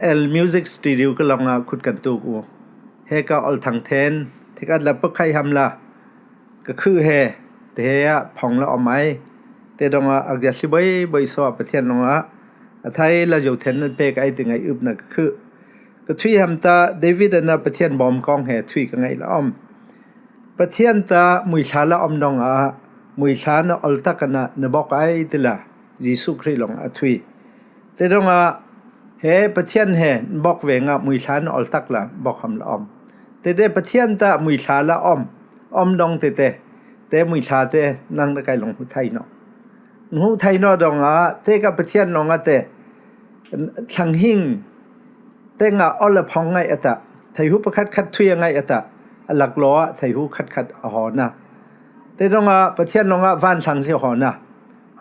El Music Studio ก็ลองขุดกันตูกูเฮก็เอาทางเทนที่กัดแล้วปกใครทำละก็คือเฮแต่เฮพองละออกไหมแต่ดงอักยาสิบใบสอบประเทศลงไทยเราอยู่เทนนั่นเป็กไอ้ถึงไงอึบนั่นก็คือก็ทุยทำตาเดวิดน่ะประเทศบอมกองเฮทุยกันไงละอมประเทศตามุยชาละอมดงมุยชานะอัลตักันนะบอกไอ้ติละยิสุคริลงทุยแต่ดงเฮประเทศเฮบอกเวงมุยชานะอัลตักละบอกคำละอมแต่เดประเทศตามุยชาละอมดงแต่มุยชาเตนั่งตะไกลลงหุไทยเนาะหุไทยเนาะดงเตกับประเทศลงเตช่างหิ่งเตงอลพองไงตะไทยหุประคัดทุยไงตะหลักล้อไทยหุคัดหอนะแต่ดงประเทศลงวันสังเสียหอนะ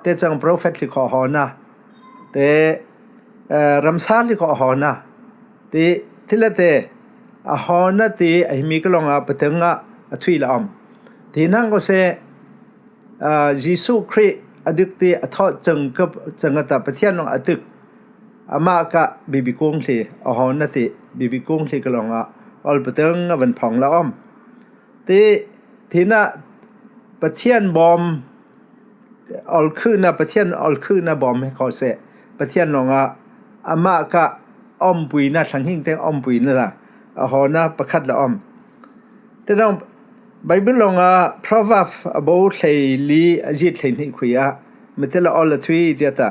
แต่จังโปรเฟตลิขอหอนะแต่รัมซาลิขอหอนะที่ที่ละเตหอนะที่ไอ้มีก็ลงประเทศทุยละอมที่นั่งก็เสยิสุคริอดึกที่ทอดจังกับประเทศลงอดึกอามากะบิบิกุ้งที่หอนะที่บิบิกุ้งที่ก็ลงอัลประเทศวันพองละอมที่น่ะประเทศบอมอัลคือน่ะประเทศอัลคือน่ะบอมให้เขาเสประเทศลงอามากะอมปุยน่ะสังหิงแต่อมปุยนั่นล่ะหอนะประคัดละอมแต่ต้องไบเบิลลงproverb about ใช้ลีอจิตใช้นี่คุยมันจะละอลทุยเดียตา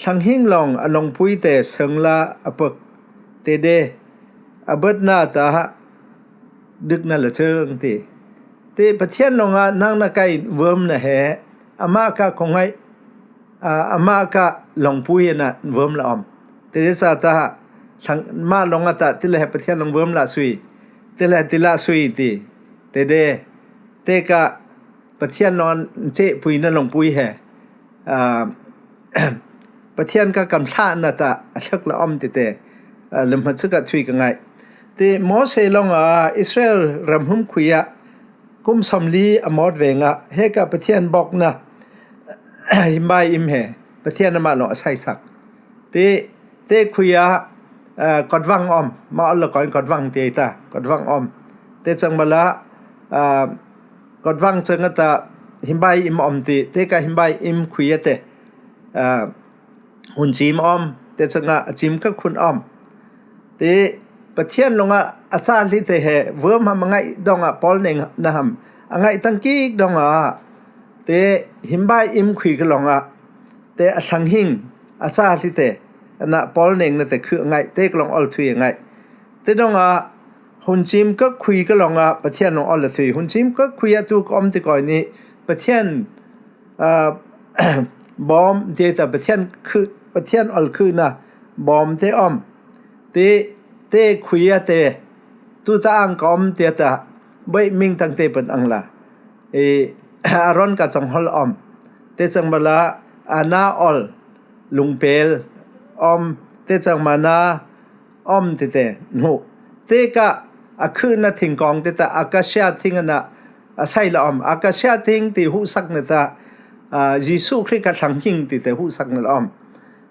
สังหิงลงลงปุยแต่สังละอปกเตเดอบดนาตาดึกนั่นละเชิงที่ประเทศลงนั่งนักไก่เวิร์มนะเฮอามากะคงไงอามากะลงปุยน่ะเวิร์มละอมเตเรซาตาสังมาลงตาที่ละประเทศลงเวิร์มละสุยที่ละที่ละสุยที่เตกะประเทศนอนเจปุยนั่นลงปุยแฮประเทศก็กำชานะตาชักละอมเตลมหัดสกัดทุยกันไงที่มอเสลงอิสราเอลรำหุมคุยกุมสมลีอมอดเวงเฮกะประเทศบอกนะหิมบายอิมเฮประเทศนั้นมาลงใส่สักเตคุยกอดวังอมมาอัลละก่อนกอดวังเตตากอดวังอมเตจังมาละกอดวังจังตาหิมบายอิมอมตีเตกะหิมบายอิมคุยเตหุ่นจิมอมเตจังจิมก็คุณอมตีประเทศลงอาซาลิเตเฮเวิร์มมังไงดงปอลเนงนะฮัมอังไงตั้งกี้ดงเตหิมบายอิมคุยกันลงเตอสังหิงอาซาลิเตนะปอลเนงนะแต่คือไงเตกลงออลทุยไงเตดงหุ่นจิมก็คุยก็ลงประเทศลงออลทุยหุ่นจิมก็คุยตุกอมติก่อนนี้ประเทศบอมเตแต่ประเทศคือประเทศออลคือนะบอมเตอมเตคุยเตตุตาอังกอมเตตาใบมิงตั้งเตเป็นอังลาอารอนกับจังฮอลอมเตจังบลาอานาออลลุงเปลอมเตจังมานาอมเตนูเตกะอาคืนนัทิงกองเตตาอากาศยาทิงนะใส่ละอมอากาศยาทิงที่หูสักนตายิสุคริกัดสังหิงที่เตหูสักนละอม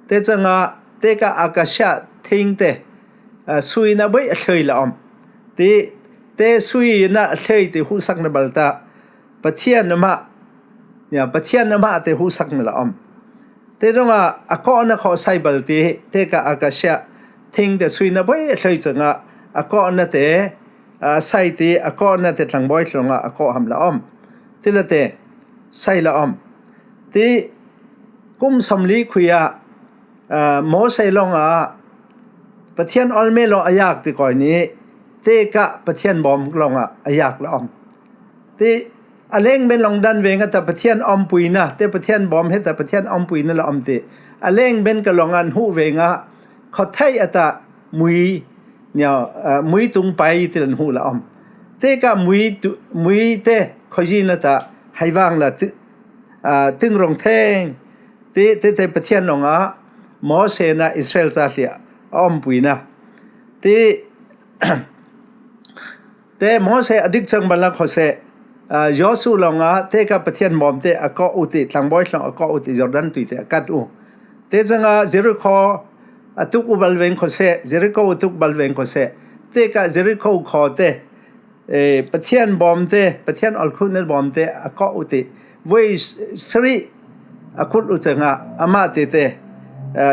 เตจังเตกะอากาศยาทิงเตสุยนะใบเลยละอมเตสุยนะเลยที่หูสักนบัลตาปะเทียนมาเนี่ยปะเทียนมาเตหูสักนละอมเตตรงอากอนเขาใส่บัลตีเตกะอากาศทิ้งแต่สุยนะใบเลยจังอากอนเตใส่ตีอากอนเตทังบ่อยตรงอากอหำละอมที่ละเตใส่ละอมที่กุมสำลีคุยโมเสลงประเทศออลเมลอายากที่ก่อนนี้เตกะประเทศบอมลงอายากละอมที่อเล่งเป็นลงดันเวงแต่ประเทศอมปุยนะเตประเทศบอมให้แต่ประเทศอมปุยนั่นละอมตีอเล่งเป็นกะลงอันหูเวงเขาไทยอัตมุยเนี่ยมุยตุงไปที่ลันหูละอมเตกะมุยเตขยินตะให้วางละตึงรงแทงเตประเทศลงมอเสนาอิสราเอลซาเลียอมปุยนะแต่มอเสอดิกจังบัลลังเขาเสยอสูลงเตกับประเทศบอมเตอากออุติทางบอยลงอากออุติจอร์แดนตุยเตอกัดอูเตจังเจริโค atuk ubal wen khose Jericho atuk balwen khose te ka Jericho khote pathian bom te pathian alkhun bom te aka uti voi sri akul uchanga ama te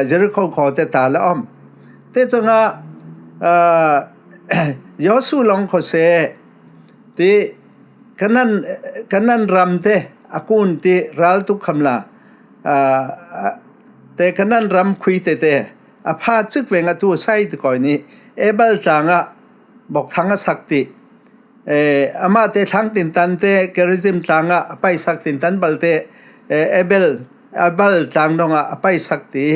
Jericho khote ta la om te changa yosu long khose ti kanan ramte akun ti ral tu khamla te kanan ram khui te apha chik wenga tu sai ti koi ni ebal changa bok thanga sakti ama te thang tin tan te charism changa apai sak tin tan balte abal chang donga apai sakti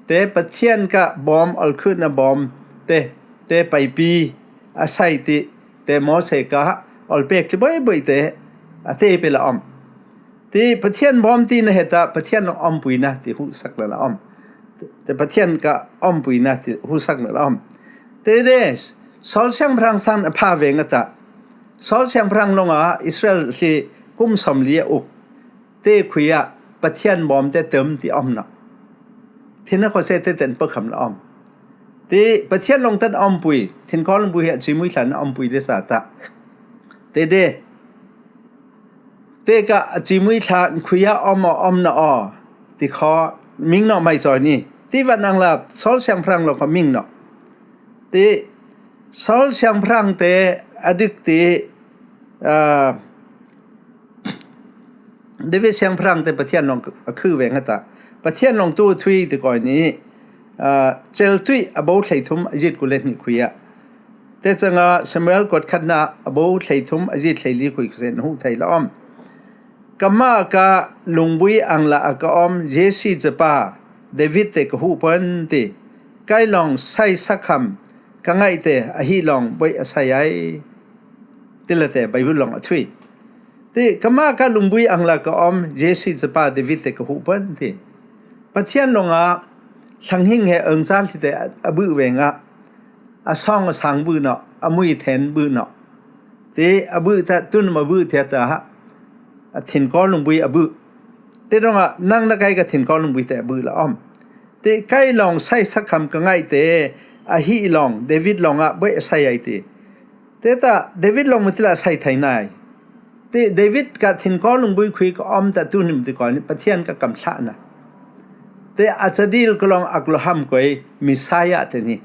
te pathian ka bom alkhun na bom te pai pi asai ti te mo se ka olpek ti boy te ate pe la om ti pathian bom ti na heta pathian long om puina ti hu sak la om te pathian ka om puina ti hu sak la om te des sol sang prang san apha vengata sol sang prang longa Israel li kum som li u te khuya pathian bom te tem ti om na thina ko se te ten pa kham la om ti pathian long tan om pui thin khol long pui ha chimui thlan om pui de sa ta te ka chimui thlan khuya om na o ti kho ming no mai soi ni ti van ang la sol sang prang lo ko ming no ti sol sang prang te adik ti David sang prang te pathian long khư vengata pathian long tu thui ti koi ni chel tui abo thaithum ajit kulet ni khuya te changa Samuel kot khatna abo thaithum ajit thaili khui khen hu thaila om kama ka lungbui angla aka om Jesse japa David te ko hu pan ti kai long sai sakham ka ngai te a hi long boi asayai tilate bible long athui ti kama ka lungbui angla ka om Jesse japa David te ko hu pan ti pathian longa sanghing he angchan si te abu wenga asong sang bu no amui then bu no ti abu ta tun ma bu the ta thin ko lungbui abu te ronga nang na kai ka thin ko lungbui te abu la om te kai long sai sakham ka ngai te a hi long David longa boi sai ai te ta David long mutila sai thai nai te David ka thin ko lungbui khui ko om ta tunim ti ko ni pathian ka kam thla na te achadil kolong akloham koi misaya te ni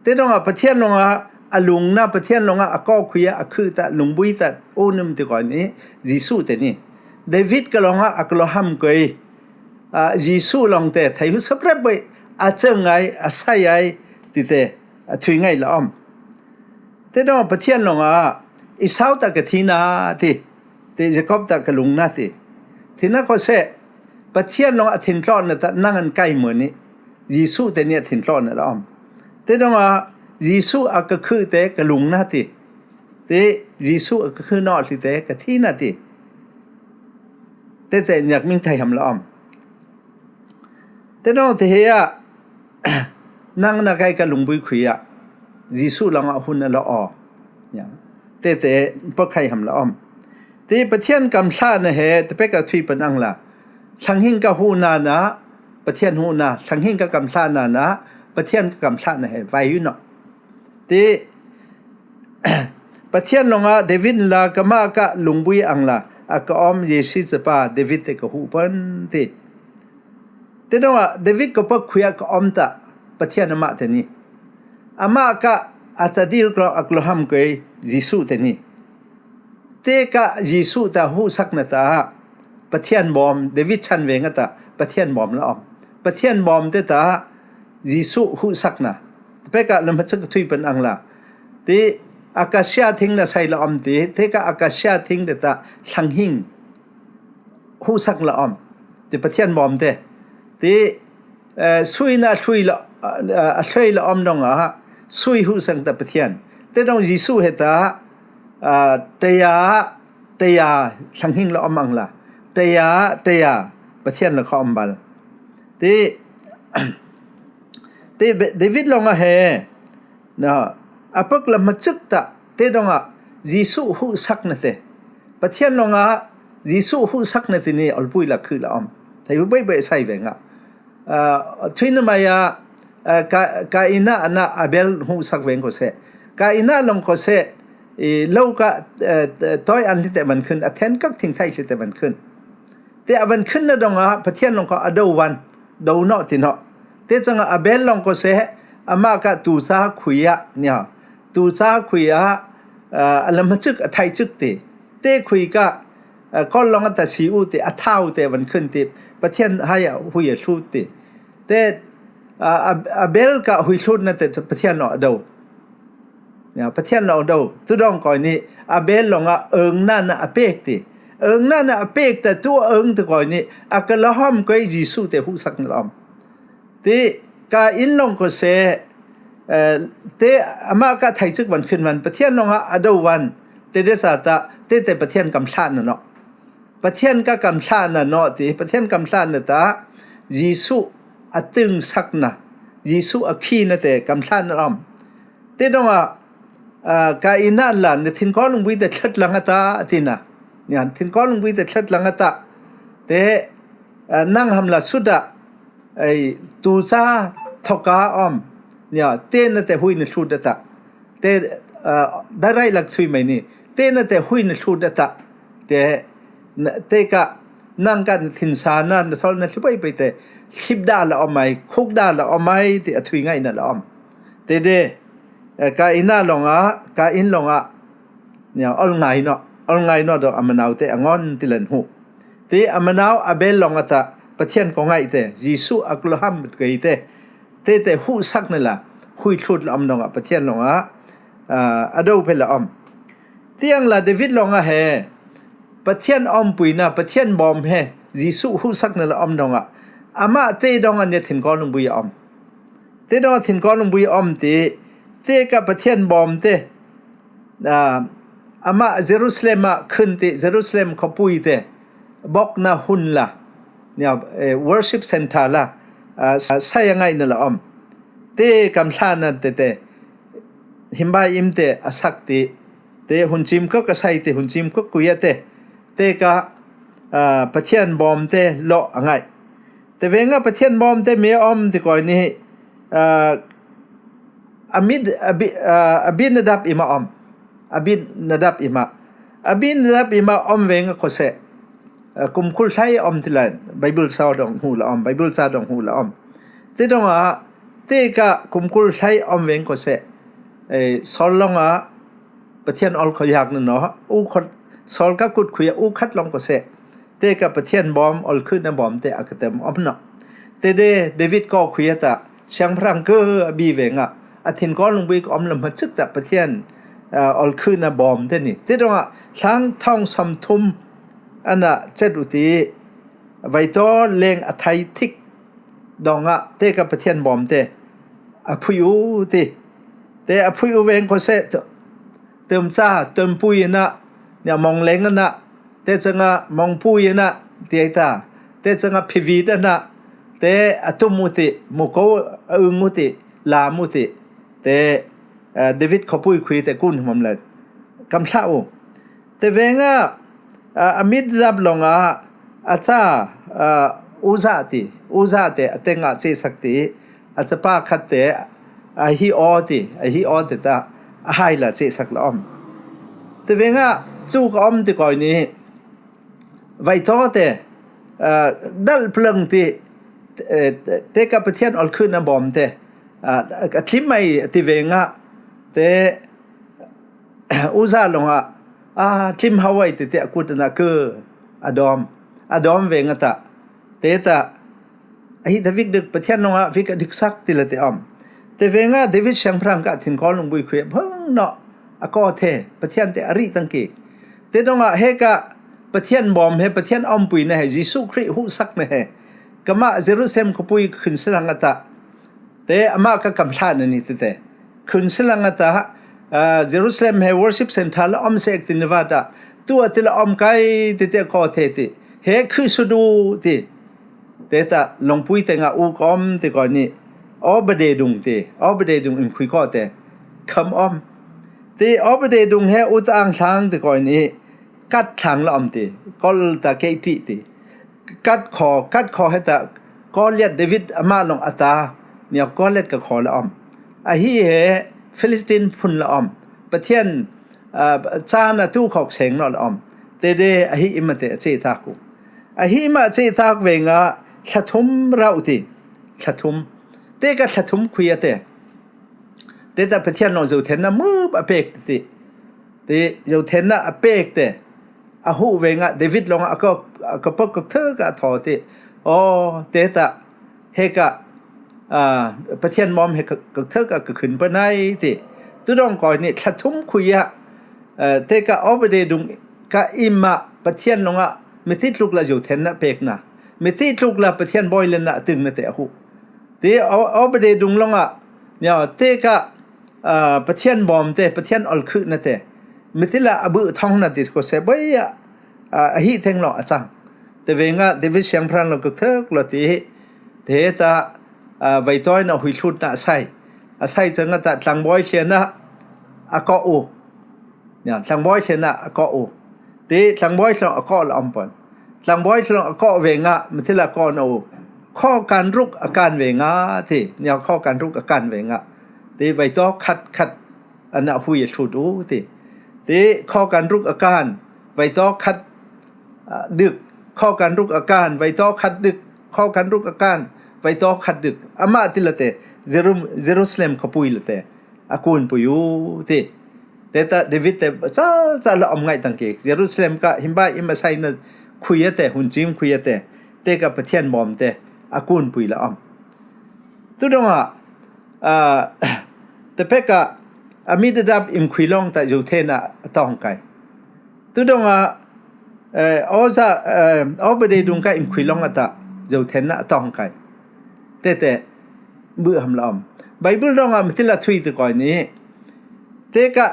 te donga pathian longa alung na pathian longa ako khuya akhu ta lungbui ta onum te ko ni Jisu te ni David kolonga akloham koi Jisu long te thai hu sapra bai achangai asayai ti te athui ngai la om te donga pathian longa isau ta ka thina ti te Jacob ta ka lung na ti thina ko se pathian long athin tlon na ta nangan kai mo ni Jisu te ni athin tlon na om te donga Jisu akakhu te kalung na ti te Jisu akakhu no ti te ka thi na ti te nyak ming thai ham la om te no te ya nang na kai ka lungbui khuya Jisu long a hun la o ya te pa khai ham la om te pathian kam thla na he te pe ka thui pan ang la sanghing ka hu na pathian hu na sanghing ka kam thla na pathian ka kam thla na he vai yu no ti pathian longa David la kama ka lungbui angla aka om Jesse japa David te ka hu pan ti te donga David ko pa khuya ka om ta pathian ama te ni ama ka achadil ko akloham koi Jisu te ni te ka Jisu ta hu sakna ta pathian bom David chan wenga ta pathian bom la om pathian bom te ta Jisu hu sakna pe ka lam chak thui pan angla ti akasya thing na sai la om ti te ka akasya thing te ta sanghing hu sak la om ti pathian bom te ti sui na thui la thui la om dong a sui hu sang ta pathian te dong Jisu heta taya sanghing la om angla taya pathian la khom bal te David longa he na apak la machuk ta te donga Jisu hu sakna te pathian longa Jisu hu sakna te ni alpui la khu la om thai bai bai sai venga thina maya กาอินะอันน่ะอาเบลหูสักเวงก็เสกาอินะลงก็เสเล่าก็ต้อยอันที่แต่มันขึ้นอเทนก็ทิ้งไทยที่แต่มันขึ้นแต่อันขึ้นนะดงอ่ะพระเทียนลงก็อดูวันดูเนาะที่เนาะแต่จังอาเบลลงก็เสอามาก็ตูซาคุยะเนี่ยตูซาคุยะอันละมันจึกไทยจึกตีเต้คุยก็ก็ลองแต่สีอุติอัฐาวแต่มันขึ้นตีประเทศให้หุยชุดตีแต่อาเบลก็หุยชุดนั่นแต่ประเทศเราดูเนี่ยประเทศเราดูทุดองก่อนนี้อาเบลลองนั่นอาเปกตีนั่นอาเปกแต่ตัวตัวก่อนนี้ก็ละห้อมก็ยิสุแต่หุสักลำตีก็อินลงก็เสแต่อามาก็ไทยจึกวันขึ้นวันประเทศลงอดูวันแต่เดสาตะแต่ประเทศกำชาเนาะประเทศก็กำชาเนาะที่ประเทศกำชาเนาะตายิสุตึงสักนะยิสุขี้นะแต่กำชาเนาะแต่ดงกาอินันล่ะเนี่ยทิ้งก้อนลงไปแต่ชัดหลังตาที่น่ะเนี่ยทิ้งก้อนลงไปแต่ชัดหลังตาแต่นั่งทำละสุดอะไอตูซาทกาเนี่ยเต้นแต่หุยนชุดตะเต้ได้ไรหลักทุยไหมนี่เต้นแต่หุยนชุดตะเต้ก็นั่งกันทินสานั่นทอลนั่นช่วยไปแต่สิบดาละอมไหมคุกดาละอมไหมที่ทุยง่ายนั่นละอมเต้กาอิน่าลงกาอินลงเนี่ยอัลไงเนาะดอกอามนาวเต้งอนติลันหูเต้อามนาวอเบลลงตะประเทศก็ง่ายเต้ยิสุอักลฮัมก็อีเต้แต่หูสักนั่นแหละหุยชุดละอมลงประเทศลงอดูเพลอมเที่ยงละเดวิดลงเฮประเทศอมปุยนะประเทศบอมเฮยิสุหูสักนั่นละอมลงอามาเตดงอันเนี่ยถิ่นก้อนลงบุยอมเตดงถิ่นก้อนลงบุยอมเตกับประเทศบอมเตอามาเยรูซาเล็มขึ้นเยรูซาเล็มขบุยเตบอกนะหุ่นละเนี่ยworship center ละใช่ยังไงนั่นละเตกำชานั่นเตหิมบายอิมเตอสักเตหุ่นจิมก็ใส่เตหุ่นจิมก็กุยเตก็ประเทศบอมเตโลอังไงแต่เวงประเทศบอมเตเมียที่ก่อนนี้อาบินดับอิมาอาบินดับอิมาเวงก็เสกุมคุลไทยที่ละไบเบิลซาวดองหูละไบเบิลซาวดองหูละที่ตรงเตก็กุมคุลไทยเวงก็เสสอลลงประเทศออลขยักนั่นเนาะสอลก็กุดคุยคัดลงก็เสเตก็ประเทศบอมอลขึ้นนะบอมเตอักเต็มเนาะเตเดวิดก็คุยตะเชียงพรังก็บีเวงอาทินก็ลงไปก็ลำพัดซึกตะประเทศอลขึ้นนะบอมเตนี่ที่ตรงทั้งท่องสัมทุมอันน่ะเจ็ดอุติไว้ตัวเลงอไทยทิกดองเตกับประเทศบอมเตอพุยูติเตอพุยูเวงก็เสเติมซาเติมปุยนะเนี่ยมองเลงนะเตจังมองปุยนะเตียตาเตจังพิวิดนะเตอตุมุติมุโกมุติลามุติเตเดวิดขบุยคุยแต่กุนหมเลยกำชาโอเตเวงอามิดรับลงอาจาอุซาเตเตงเจสักตีอาจจะป้าขัดเตฮิออติตาให้ละเจสักละเตเวงจู่ก็ที่ก่อนนี้ไว้ท้อเตดัลพลังที่เตกับประเทศอลขึ้นนะบอมเตทิมไม่ที่เวงเตอุซาลงทิมฮาวายเตกุตนะคืออดอมเวงตะเตตะไอ้เดวิดดึกประเทศลงวิกดึกสักติละเตเตเวงเดวิดเชียงพรังก็ถิ่นก้อนลงบุยคุยเพิ่งเนาะก็เทประเทศเตอริตั้งกีเตตงเฮกะประเทศบอมเฮประเทศอมปุยนะเฮยิสุคริหูสักนะเฮก็มาเยรูซาเล็มขปุยขึ้นสลังตะเตอามาก็กำชานันนี่เตขึ้นสลังตะเยรูซาเล็มเฮ worship center ละเสกตินวาดาตัวที่ละไกเตก็เทติเฮคือสุดูติเตตะลงปุยเตงอูกอมติก่อนนี้อบเดดุงอิมคุยก็เตคำตีอบเดดุงเฮอุตอังช้างติก่อนนี้กัดช้างละติก็ตะเกติกัดคอให้ตะก็เรียกเดวิดอามาลงอัตา เนี่ยก็เล็ดกับขอละอมฮีเฮฟิลิสตินพุนละอมประเทศซานาตู้ขอกเสงนอละอมเตเดฮีอิมาเตเจตากูฮีมาเจตากเวงะสะทุมเราติสะทุมเตก็สะทุมคุยเตแต่ประเทศเราอยู่เทนนะมืออเปกติแต่อยู่เทนนะอเปกเตหูเวงะเดวิดลงก็ปกเธอก็ถอติโอ้เตตะเฮกะประเทศมอมเฮกก็เธอก็ขึ้นไปไหนติตุดองก่อนนี่สะทุมคุยเตก็เอาไปเดดุงก็อิมาประเทศลงไม่ติดลูกละอยู่เทนนะเปกนะไม่ติดลูกละประเทศบอยเลนนะตึงนะเตหูเตเอาไปเดดุงลงเนี่ยเตก็ประเทศบอมเตประเทศอัลคือนะเตไม่ติดละอบุท้องนะติก็เสบยฮีเทงหล่อจังแต่เวงะเดวิดเสียงพรันเราก็เถอะเราตีเทตาไว้ต้อยนะหุยชุดนะใส่จังแต่จังบอยเชียนะก็อูเนี่ยจังบอยเชียนะก็อูตีจังบอยเราก็ละอมปอนจังบอยเราก็เวงะไม่ติดละก็อูข้อการรุกอาการเวงะที่เนี่ยข้อการรุกอาการเวงะตีไว้ต้อคัดอันน่ะหุยชุดอูตีข้อการรุกอาการไว้ต้อคัดดึกข้อการรุกอาการไว้ต้อคัดดึกข้อการรุกอาการไว้ต้อคัดดึกอามาติละเตเยรูซาเล็มขปุยละเตอากูนปุยูติแต่เดวิดเตจ้าละอมไงตั้งเกเยรูซาเล็มก็หิมบ้าอิมาไซน์คุยเตหุ่นจิมคุยเตกับประเทศบอมเตอากูนปุยละอมตุดงแต่เพกะอามิดดับอิมคุยลงแต่อยู่เทน่ะต้องไกตุดงเอาไปได้ดุงก็อิมคุยลงตะอยู่เทน่ะต้องไกแต่เบื่อหำลอมไบเบิลลงมันที่ละทวีตก่อนนี้เตก็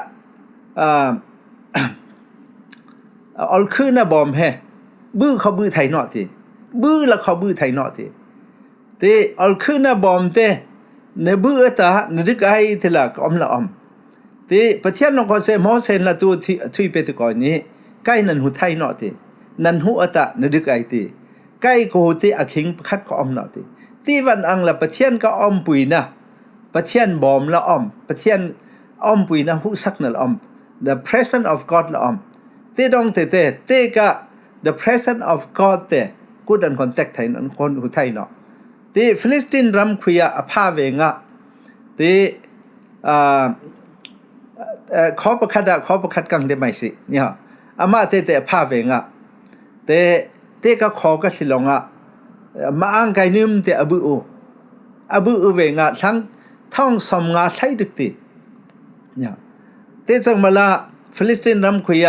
อัลคือนะบอมเฮบื้อเขาบื้อไทยเนาะทีบื้อแล้วเขาบื้อไทยเนาะทีเตอัลคือนะบอมเตเนบื้อตาเนดึกไอทีละก็อมละอมเตประเทศลงก็เซมอเซนละตัวทวีเปตก่อนนี้ใกล้นันหูไทยเนาะทีนันหูอตะเนดึกไอทีใกล้โกเตอคิงคัดก็อมเนาะทีที่วันอังละประเทศก็อมปุยนะประเทศบอมละอมประเทศอมปุยนะหูสักนั่นอม the presence of God ละอมที่ดองเตก็ the presence of God เตกูดันคอนแทคไทยนั่นคนหูไทยเนาะที่ฟิลิสตินรำคุยอภาเวงะที่ขอประคัดกังได้ไหมสิเนี่ยอามาเตอภาเวงะเตก็ขอก็สิลงมาอังไกนิมเตอบูเวงะทั้งท่องสมงาใช้ดึกตีเนี่ยเตจังมาละฟิลิสตินรำคุย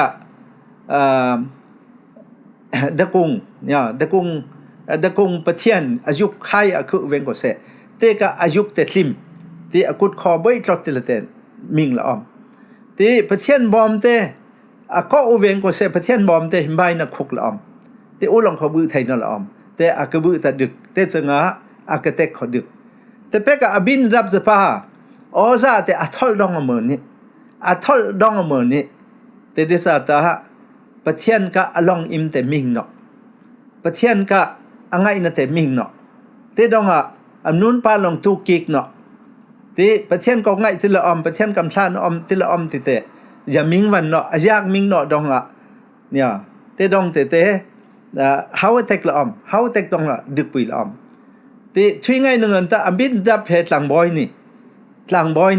ดะกุงเนี่ยดะกุงประเทียนอายุใครคือเวงก็เสเตก็อายุเตลิมที่อากุดคอใบตรอดติละเตนมิงละอมที่ประเทียนบอมเตก็เวงก็เสประเทียนบอมเตหิมใบนักคุกละอมที่อุลองเขาบื้อไทยนั่นละอมแต่อากบื้อแต่ดึกแต่จังอากเตกเขาดึกแต่เป๊กอบินรับสภาซาแต่อัทอลดองอเมนี่แต่เดซาตาประเทศก็อลองอิมแต่มิงเนาะประเทศก็อังไงนะแต่มิงเนาะแต่ดองอันนู้นปาลองตูกิกเนาะที่ประเทศก็ไงที่ละอมประเทศกำชานอมที่ละอมที่แต่อย่ามิงวันเนาะอยากมิงเนาะดองเนี่ยแต่ดองแต่how tek la om how tek dong la dik pui la om ti thui ngai nung ta ambin dap he tlang boy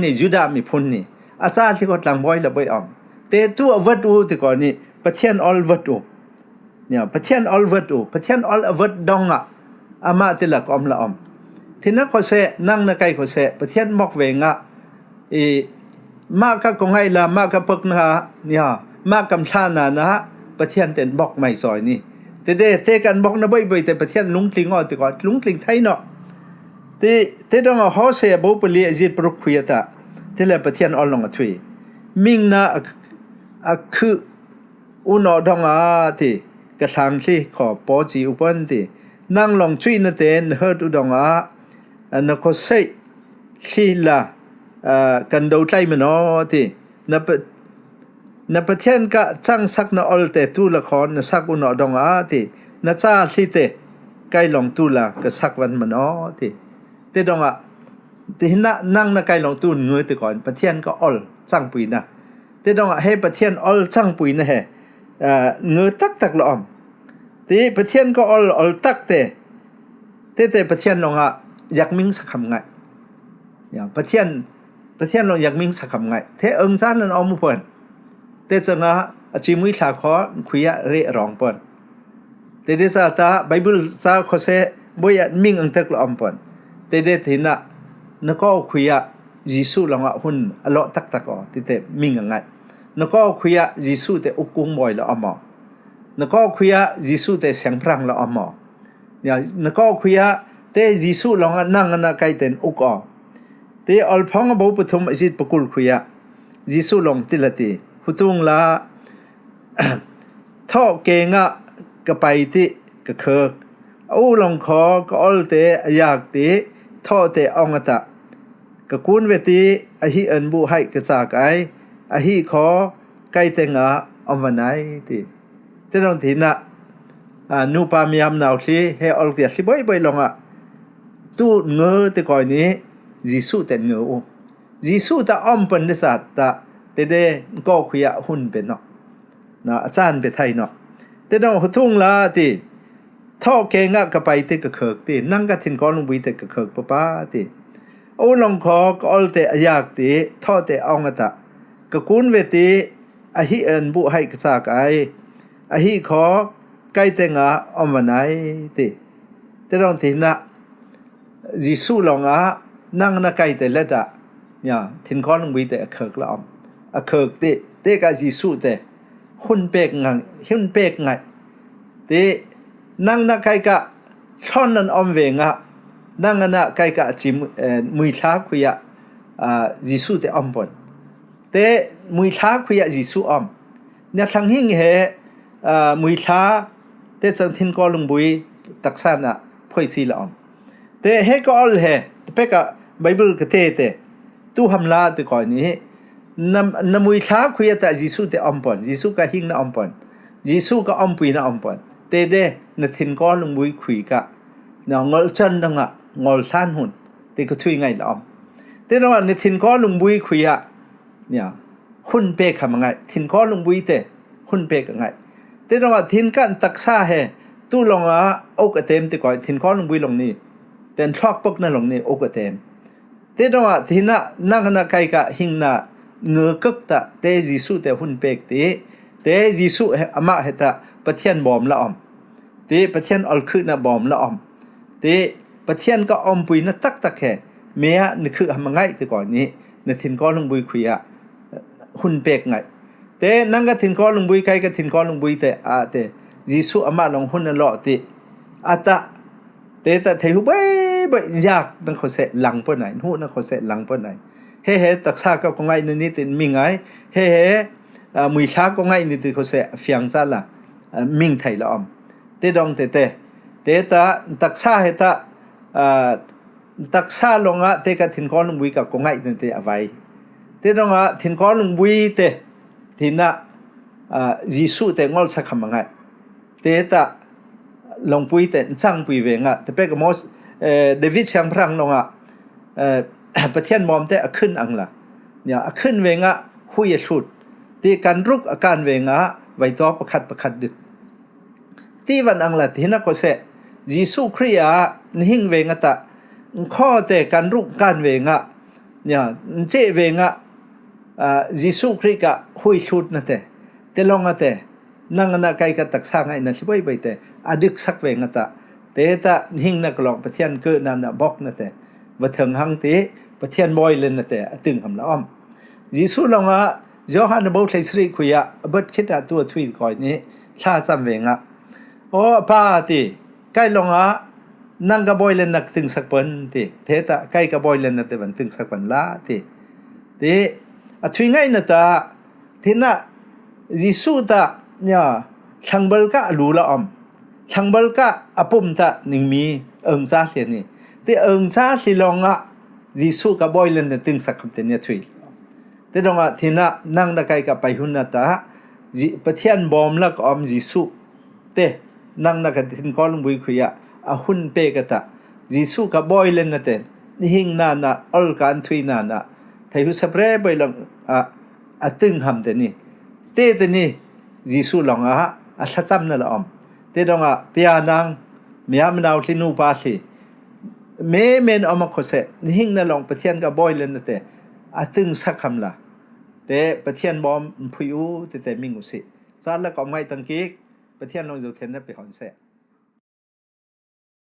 ni juda mi phun ni acha si ko tlang boy la boy om te tu avat u ti ko ni pathian all vat u nya pathian all vat u pathian all avat dong ama ti la ko om la om thina ko se nang na kai ko se pathian mok ve nga ma ka ko ngai la ma ka pek na nya ma kam tha naประเทศเต็นบอกไม่ซอยนี่แต่เตกันบอกนะบ่อยๆแต่ประเทศลุงคลิงแต่ก่อนลุงคลิงไทยเนาะแต่ต้องเอาเสียบ่ปลีจิตปรุกคุยตะที่ละประเทศออนลงทุยมิงนะคืออุนอดองที่กระทางที่ขอปอจีอุปนที่นั่งลงช่วยนะเตนเฮิดอุดองนะก็ใส่ที่ละกันดูใจมันที่นประเทศก็จังสักนอลเตตุละครนสักอุนอดองที่นจ้าที่เตใกล้ลงตุละก็สักวันมันที่เตดอง ที่น่ะนั่งนะไกลลองตูนเงยแต่ก่อนประเทศก็อลจังปุยนะแต่ต้องให้ประเทศอลจังปุยนะเฮเงยตักละอมที่ประเทศก็อลตักแต่ประเทศลงอยากมิงสักคำไงอย่างประเทศลงอยากมิงสักคำไงเทจานนั้นเอามุเปิลแต่จังจิมุยลาขอคุยเร่ร้องเปิลแต่เดซาตาไบเบิลซาเขาเสบอยมิงอังเทกละอมเปิลแต่เดทินะนักก็คุยยิสุลงหุ่นอลอตักที่เตมิงไงนักก็คุยยิสุเตอุกุงบ่อยละอมนักก็คุยยิสุเตเสียงพรังละอมเนี่ยนักก็คุยเตยิสุลงนั่งนะไกเตนอุกเตอัลพงบ่ปฐมจิตปกุลคุยยิสุลงติละตีหุตุงละท่อเกงก็ไปที่ก็เคิกเอาลงคอก็อลเตอยากตีท่อเตองตะก็คูนเวทีอหิอันบุให้กระจากไออหิขอไกเตงอวันไหนตีแต่ตอนที่น่ะนูปามียามนาวสิให้อลเกียสิบ่อยลงตู้เงอแต่ก่อนนี้ยิสุแต่เงอยิสุตาอ้อมเป็นสัตตะแต่เดก็คุยหุ่นเป็นเนาะนะอาจารย์ไปไทยเนาะแต่น้องหุทุ่งละตีท่อเกงก็ไปที่กระเคิกตีนั่งก็ทิ้งก้อนลงไปที่กระเคิกป้าตีโอ้ลงคอก็อลเตอยากตีท่อเตองตะก็คูนเวทีอหิเอินบุให้กระซากไออหิขอไกเตงอมวันไหนตีแต่น้องทีน่ะยิสุลงนั่งนะไกเตเล็ดเนี่ยทิ้งก้อนลงไปที่กระเคิกละอมเคิกตีก็ยิสุเตหุ่นเปกไงที่นั่งนักไก่กะช่อนนั้นอมเวงนั่งนักไก่กะจิมุยช้าคุยยิสุเตอมปนแต่มุยช้าคุยยิสุอมเนี่ยทั้งหิ้งเหมุยช้าแต่จังทินก็ลงบุยตักษานะพ่อยซีละอมแต่เฮก็อลเฮแต่เป็กไบเบิลก็เตตู้ทำลาแต่ก่อนนี้นมุยช้าคุยแต่ยิสุเตอมปนยิสุก็หิ้งนะอมปนยิสุก็อมปุยนะอมปนเตเดนทินก็ลงบุยคุยกะเนี่ยงอลจันดังงอลท่านหุ่นเตก็ทุยไงละอมเตนว่านทินก็ลงบุยคุยเนี่ยหุ่นเปกทำไงทินก็ลงบุยเตหุ่นเปกไงเตนว่าทินกันตักษาเฮตู้ลงอกเต็มเตก่อนทินก็ลงบุยลงนี่เต็นทอกปกนั่นลงนี่อกเต็มเตนว่าทินนั่งนักไก่กะหิงน่ะเงือกตะเตยิสุเตหุ่นเปกเตยิสุอามาเหตประเทศบอมละอมตีประเทศอัลคือนะบอมละอมตีประเทศก็อมปุยนะตักแค่เมียนี่คือทำไงแต่ก่อนนี้ในทินก็ลงบุยคุยหุ่นเปกไงแต่นั่งก็ทินก็ลงบุยใครก็ทินก็ลงบุยแต่เตยิสุอามาลงหุ่นนั่นละตีตะเตเทหุบไปยากนั่งเขาเสะหลังเปิ้นไหนหูนั่งเขาเสะหลังเปิ้นไหนเฮ้ตักษาก็ไงนี่ติมีไงเฮ้มุยช้าก็ไงนี่ติเขาเสะเฟียงจ้าละมิงไทยละอมเตดองเตตาตักษาเหตาตักษาลงเตกทินก้อนลงบุยกับกงไงนั่นเตอไว้เตดองทินก้อนลงบุยเตทินะยิสุเตงอลสักคำไงเตตาลงบุยเตจังบุยเวงเตเป็กมอสเดวิดเชียงพรังลงประเทศมอมเตขึ้นอังละเนี่ยขึ้นเวงหุยชุดที่การรุกอาการเวงไว้ตัวประคัดดึกที่วันอังละที่นักก็เสยิสุคริยาหิงเวงตะข้อแต่การรุกการเวงเนี่ยเจเวงยิสุคริกะหุยชุดนั่นแต่ลองแต่นั่งนักไก่กับตักสร้างไอ้นั่นสิบ่อยไปแต่อดึกสักเวงตะตะหิงนักลองประเทศเกิดนั่นบอกนั่นแต่ว่าถึงหังตีประเทศบอยเลยนั่นแต่ตึงคำละอ้อมยิสุลองยอหันบอกเลยสิคุยบัดคิดตัวทวีก่อนนี้ชาจำเวงโอ้ป้าตีใกล้ลงนั่งกับบอยเลนนักตึงสักปันตีเทตะใกล้กับบอยเลนนักแต่วันตึงสักปันละตีทวีไงนะตาที่น่ะยิสุตาเนี่ยช่างเบลกะรู้ละอมช่างเบลกะอปุ่มตาหนึ่งมีซาเสียนี่ที่ซาสิลงยิสุกับบอยเลนนักตึงสักคำเตเนี่ยทวีแต่ตรงที่น่ะนั่งนักไก่กับไปหุ่นนะตาประเทศบอมละก็อมยิสุเตนั่งนักทินก้อนลงบุยคุยหุ่นเปกตะยิสุกับบอยเลนนะเต นี่หิงนานนะอลการทุยนานนะไทยหุสเปรย์ไปลองตึงหำแต่นี่เต้แต่นี่ยิสุลองสัจจำนั่นละอมเต้ดองเปียนังมียามนาวที่นูปาสิเมนออกมาโคเสนี่หิงนั่นลองประเทศกับบอยเลยนะเต้ตึงสักคำละเต้ประเทศบอมพุยูเต้มิงอุสิซาแล้วก็ไม่ตั้งกิกประเทศลองอยู่เทนนั่นไปหอนเส